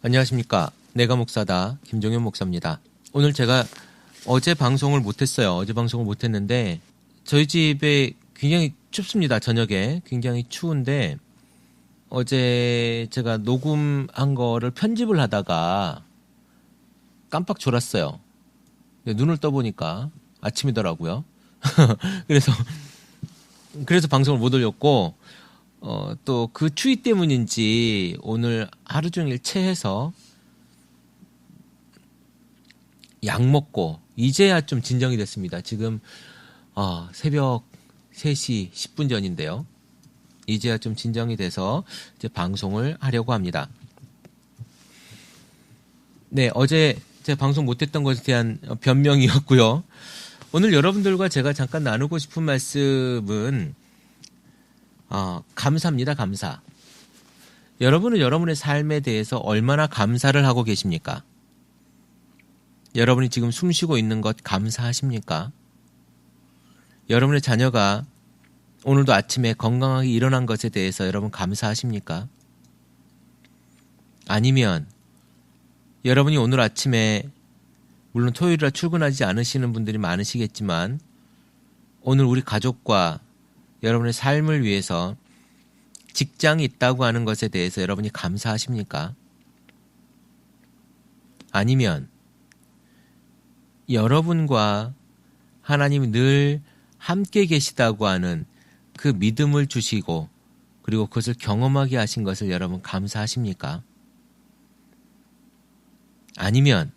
안녕하십니까. 내가 목사다. 김종현 목사입니다. 오늘 제가 어제 방송을 못했어요. 어제 방송을 못했는데 저희 집에 굉장히 춥습니다. 저녁에 굉장히 추운데 어제 제가 녹음한 거를 편집을 하다가 깜빡 졸았어요. 눈을 떠보니까 아침이더라고요. 그래서 방송을 못 올렸고 또 그 추위 때문인지 오늘 하루 종일 체해서 약 먹고 이제야 좀 진정이 됐습니다. 지금 새벽 3시 10분 전인데요. 이제야 좀 진정이 돼서 이제 방송을 하려고 합니다. 네, 어제 제가 방송 못했던 것에 대한 변명이었고요. 오늘 여러분들과 제가 잠깐 나누고 싶은 말씀은 감사입니다. 감사. 여러분은 여러분의 삶에 대해서 얼마나 감사를 하고 계십니까? 여러분이 지금 숨 쉬고 있는 것 감사하십니까? 여러분의 자녀가 오늘도 아침에 건강하게 일어난 것에 대해서 여러분 감사하십니까? 아니면 여러분이 오늘 아침에 물론 토요일이라 출근하지 않으시는 분들이 많으시겠지만 오늘 우리 가족과 여러분의 삶을 위해서 직장이 있다고 하는 것에 대해서 여러분이 감사하십니까? 아니면 여러분과 하나님이 늘 함께 계시다고 하는 그 믿음을 주시고 그리고 그것을 경험하게 하신 것을 여러분 감사하십니까? 아니면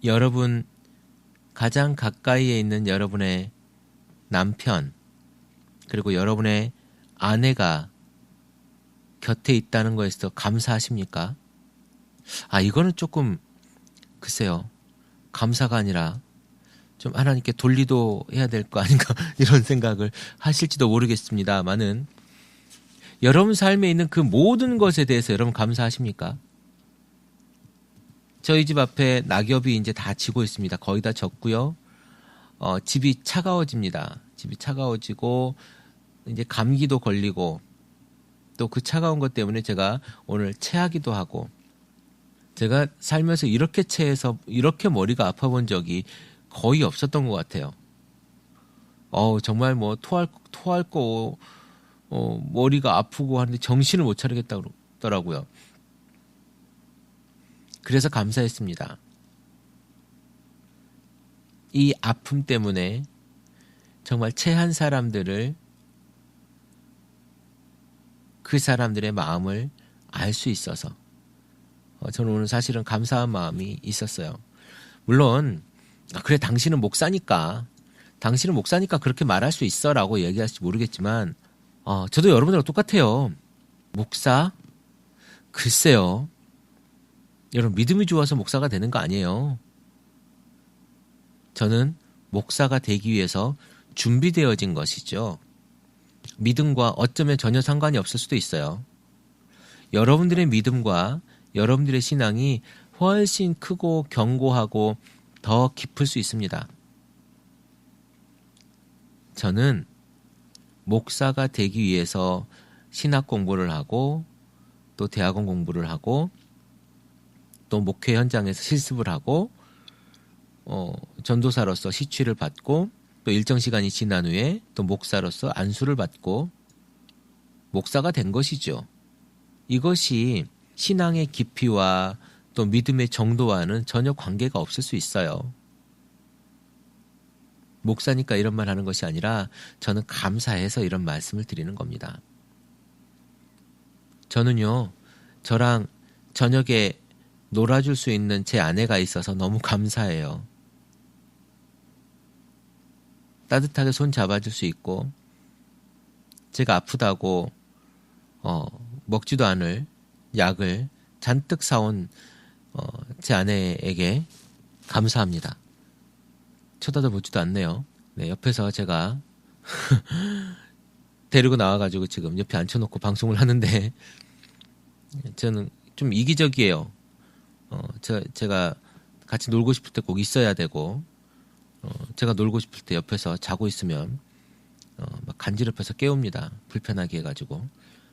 여러분 가장 가까이에 있는 여러분의 남편 그리고 여러분의 아내가 곁에 있다는 것에서 감사하십니까? 이거는 조금 글쎄요. 감사가 아니라 좀 하나님께 돌리도 해야 될 거 아닌가 이런 생각을 하실지도 모르겠습니다만은 여러분 삶에 있는 그 모든 것에 대해서 여러분 감사하십니까? 저희 집 앞에 낙엽이 이제 다 지고 있습니다. 거의 다 졌고요. 집이 차가워집니다. 집이 차가워지고 이제 감기도 걸리고 또 그 차가운 것 때문에 제가 오늘 체하기도 하고 제가 살면서 이렇게 체해서 이렇게 머리가 아파본 적이 거의 없었던 것 같아요. 정말 뭐 토할 거 머리가 아프고 하는데 정신을 못 차리겠다 그러더라고요. 그래서 감사했습니다. 이 아픔 때문에 정말 체한 사람들을 그 사람들의 마음을 알 수 있어서 저는 오늘 사실은 감사한 마음이 있었어요. 물론 그래 당신은 목사니까 그렇게 말할 수 있어 라고 얘기할지 모르겠지만 저도 여러분들과 똑같아요. 목사? 글쎄요. 여러분 믿음이 좋아서 목사가 되는 거 아니에요. 저는 목사가 되기 위해서 준비되어진 것이죠. 믿음과 어쩌면 전혀 상관이 없을 수도 있어요. 여러분들의 믿음과 여러분들의 신앙이 훨씬 크고 견고하고 더 깊을 수 있습니다. 저는 목사가 되기 위해서 신학 공부를 하고 또 대학원 공부를 하고 또 목회 현장에서 실습을 하고 전도사로서 시취를 받고 또 일정 시간이 지난 후에 또 목사로서 안수를 받고 목사가 된 것이죠. 이것이 신앙의 깊이와 또 믿음의 정도와는 전혀 관계가 없을 수 있어요. 목사니까 이런 말 하는 것이 아니라 저는 감사해서 이런 말씀을 드리는 겁니다. 저는요, 저랑 저녁에 놀아줄 수 있는 제 아내가 있어서 너무 감사해요. 따뜻하게 손 잡아줄 수 있고 제가 아프다고 먹지도 않을 약을 잔뜩 사온 제 아내에게 감사합니다. 쳐다보지도 않네요. 네, 옆에서 제가 데리고 나와가지고 지금 옆에 앉혀놓고 방송을 하는데 저는 좀 이기적이에요. 제가 같이 놀고 싶을 때 꼭 있어야 되고 제가 놀고 싶을 때 옆에서 자고 있으면 막 간지럽혀서 깨웁니다. 불편하게 해가지고.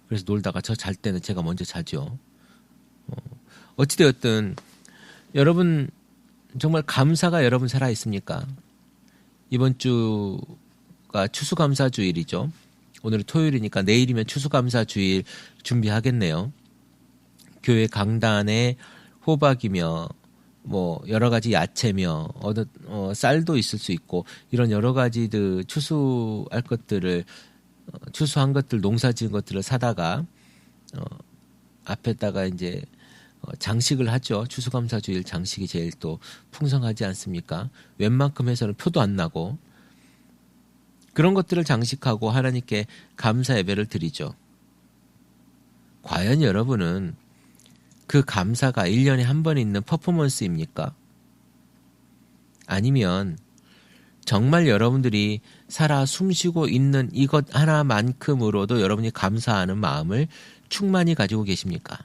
그래서 놀다가 저 잘 때는 제가 먼저 자죠. 어찌되었든 여러분 정말 감사가 여러분 살아있습니까? 이번 주가 추수감사주일이죠. 오늘은 토요일이니까 내일이면 추수감사주일 준비하겠네요. 교회 강단에 호박이며 뭐 여러 가지 야채며 쌀도 있을 수 있고 이런 여러 가지들 추수할 것들을 추수한 것들 농사지은 것들을 사다가 앞에다가 이제 장식을 하죠. 추수감사주일 장식이 제일 또 풍성하지 않습니까? 웬만큼 해서는 표도 안 나고 그런 것들을 장식하고 하나님께 감사 예배를 드리죠. 과연 여러분은 그 감사가 1년에 한 번 있는 퍼포먼스입니까? 아니면 정말 여러분들이 살아 숨쉬고 있는 이것 하나만큼으로도 여러분이 감사하는 마음을 충만히 가지고 계십니까?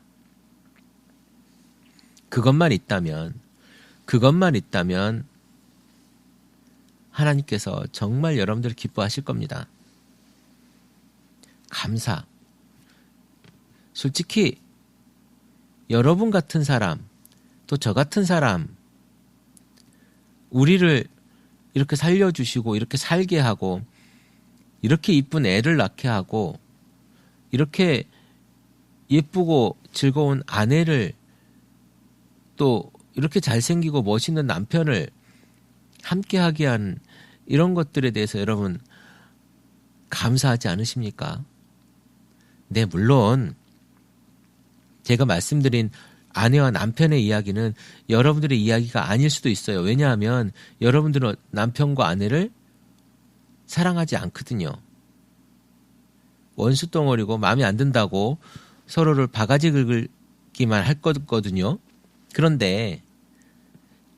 그것만 있다면 하나님께서 정말 여러분들을 기뻐하실 겁니다. 감사. 솔직히 여러분 같은 사람, 또 저 같은 사람, 우리를 이렇게 살려주시고 이렇게 살게 하고 이렇게 이쁜 애를 낳게 하고 이렇게 예쁘고 즐거운 아내를 또 이렇게 잘생기고 멋있는 남편을 함께하게 한 이런 것들에 대해서 여러분 감사하지 않으십니까? 네, 물론 제가 말씀드린 아내와 남편의 이야기는 여러분들의 이야기가 아닐 수도 있어요. 왜냐하면 여러분들은 남편과 아내를 사랑하지 않거든요. 원수 덩어리고 마음에 안 든다고 서로를 바가지 긁기만 할 거거든요. 그런데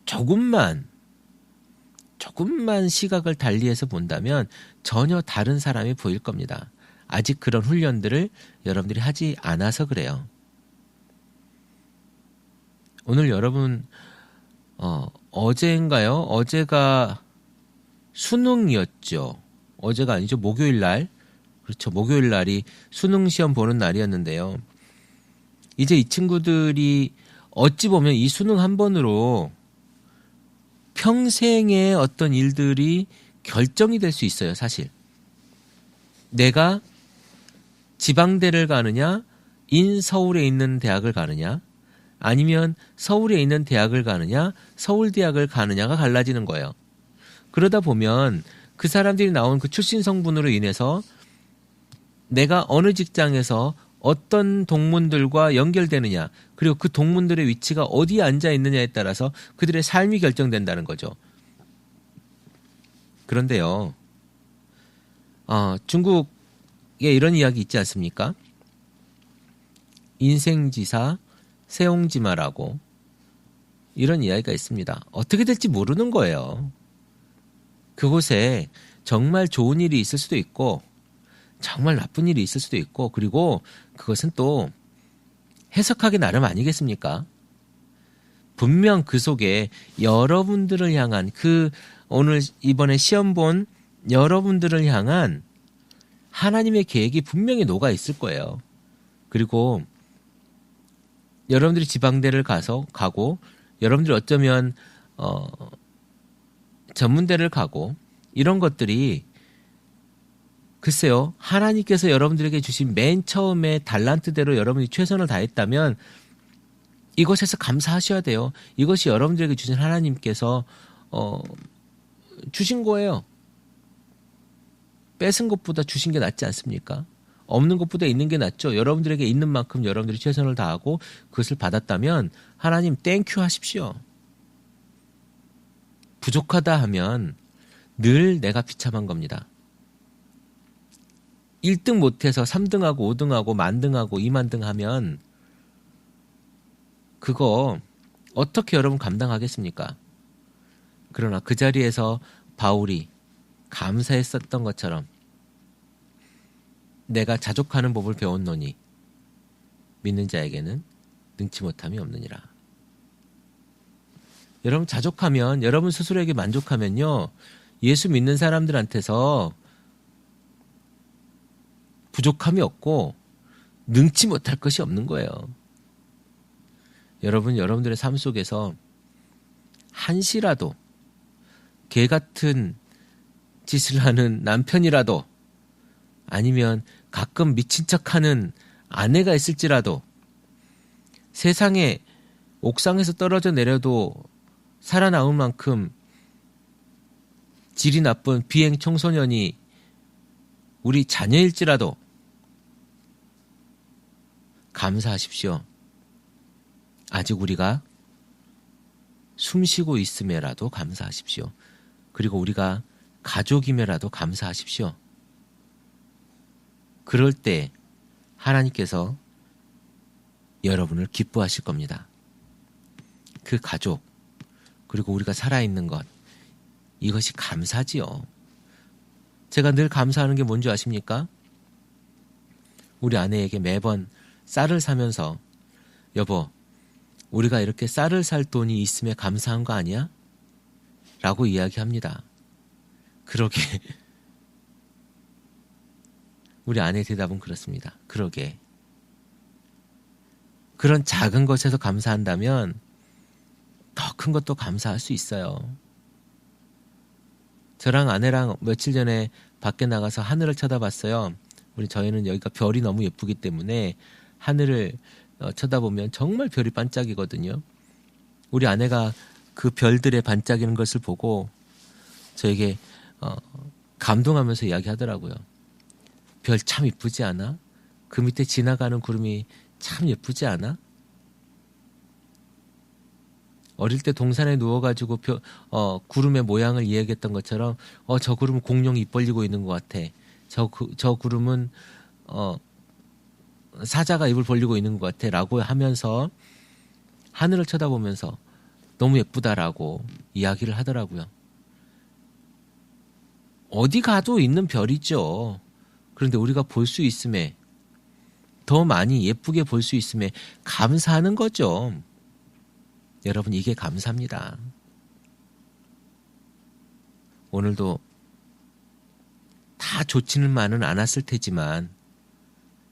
조금만 시각을 달리해서 본다면 전혀 다른 사람이 보일 겁니다. 아직 그런 훈련들을 여러분들이 하지 않아서 그래요. 오늘 여러분 어제인가요? 어제가 수능이었죠. 어제가 아니죠. 목요일 날. 그렇죠. 목요일 날이 수능 시험 보는 날이었는데요. 이제 이 친구들이 어찌 보면 이 수능 한 번으로 평생의 어떤 일들이 결정이 될 수 있어요. 사실. 내가 지방대를 가느냐, 인서울에 있는 대학을 가느냐, 아니면 서울에 있는 대학을 가느냐, 서울대학을 가느냐가 갈라지는 거예요. 그러다 보면 그 사람들이 나온 그 출신 성분으로 인해서 내가 어느 직장에서 어떤 동문들과 연결되느냐, 그리고 그 동문들의 위치가 어디에 앉아 있느냐에 따라서 그들의 삶이 결정된다는 거죠. 그런데요, 중국에 이런 이야기 있지 않습니까? 인생지사 세옹지마라고 이런 이야기가 있습니다. 어떻게 될지 모르는 거예요. 그곳에 정말 좋은 일이 있을 수도 있고 정말 나쁜 일이 있을 수도 있고, 그리고 그것은 또 해석하기 나름 아니겠습니까? 분명 그 속에 여러분들을 향한 오늘 이번에 시험 본 여러분들을 향한 하나님의 계획이 분명히 녹아 있을 거예요. 그리고 여러분들이 지방대를 가고 여러분들이 어쩌면 전문대를 가고 이런 것들이 글쎄요, 하나님께서 여러분들에게 주신 맨 처음에 달란트대로 여러분이 최선을 다했다면 이것에서 감사하셔야 돼요. 이것이 여러분들에게 주신 하나님께서 주신 거예요. 뺏은 것보다 주신 게 낫지 않습니까? 없는 것보다 있는 게 낫죠. 여러분들에게 있는 만큼 여러분들이 최선을 다하고 그것을 받았다면 하나님 땡큐 하십시오. 부족하다 하면 늘 내가 비참한 겁니다. 1등 못해서 3등하고 5등하고 만등하고 2만등 하면 그거 어떻게 여러분 감당하겠습니까? 그러나 그 자리에서 바울이 감사했었던 것처럼 내가 자족하는 법을 배웠노니 믿는 자에게는 능치 못함이 없느니라. 여러분 자족하면, 여러분 스스로에게 만족하면요, 예수 믿는 사람들한테서 부족함이 없고 능치 못할 것이 없는 거예요. 여러분들의 삶 속에서 한시라도 개 같은 짓을 하는 남편이라도 아니면 가끔 미친 척하는 아내가 있을지라도 세상에 옥상에서 떨어져 내려도 살아남을 만큼 질이 나쁜 비행 청소년이 우리 자녀일지라도 감사하십시오. 아직 우리가 숨쉬고 있음에라도 감사하십시오. 그리고 우리가 가족임에라도 감사하십시오. 그럴 때 하나님께서 여러분을 기뻐하실 겁니다. 그 가족, 그리고 우리가 살아있는 것, 이것이 감사지요. 제가 늘 감사하는 게 뭔지 아십니까? 우리 아내에게 매번 쌀을 사면서 여보, 우리가 이렇게 쌀을 살 돈이 있음에 감사한 거 아니야? 라고 이야기합니다. 그러게. 우리 아내의 대답은 그렇습니다. 그러게. 그런 작은 것에서 감사한다면 더 큰 것도 감사할 수 있어요. 저랑 아내랑 며칠 전에 밖에 나가서 하늘을 쳐다봤어요. 저희는 여기가 별이 너무 예쁘기 때문에 하늘을 쳐다보면 정말 별이 반짝이거든요. 우리 아내가 그 별들의 반짝이는 것을 보고 저에게 감동하면서 이야기하더라고요. 별 참 예쁘지 않아? 그 밑에 지나가는 구름이 참 예쁘지 않아? 어릴 때 동산에 누워가지고 구름의 모양을 이야기했던 것처럼 저 구름은 공룡이 입 벌리고 있는 것 같아. 저 구름은 사자가 입을 벌리고 있는 것 같아 라고 하면서 하늘을 쳐다보면서 너무 예쁘다라고 이야기를 하더라고요. 어디 가도 있는 별이죠. 그런데 우리가 볼 수 있음에, 더 많이 예쁘게 볼 수 있음에 감사하는 거죠. 여러분, 이게 감사합니다. 오늘도 다 좋지는만은 않았을 테지만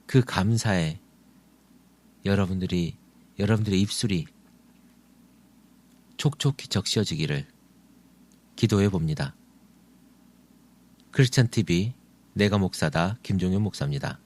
그 감사에 여러분들의 입술이 촉촉히 적셔지기를 기도해 봅니다. 크리스찬 TV 내가 목사다 김종현 목사입니다.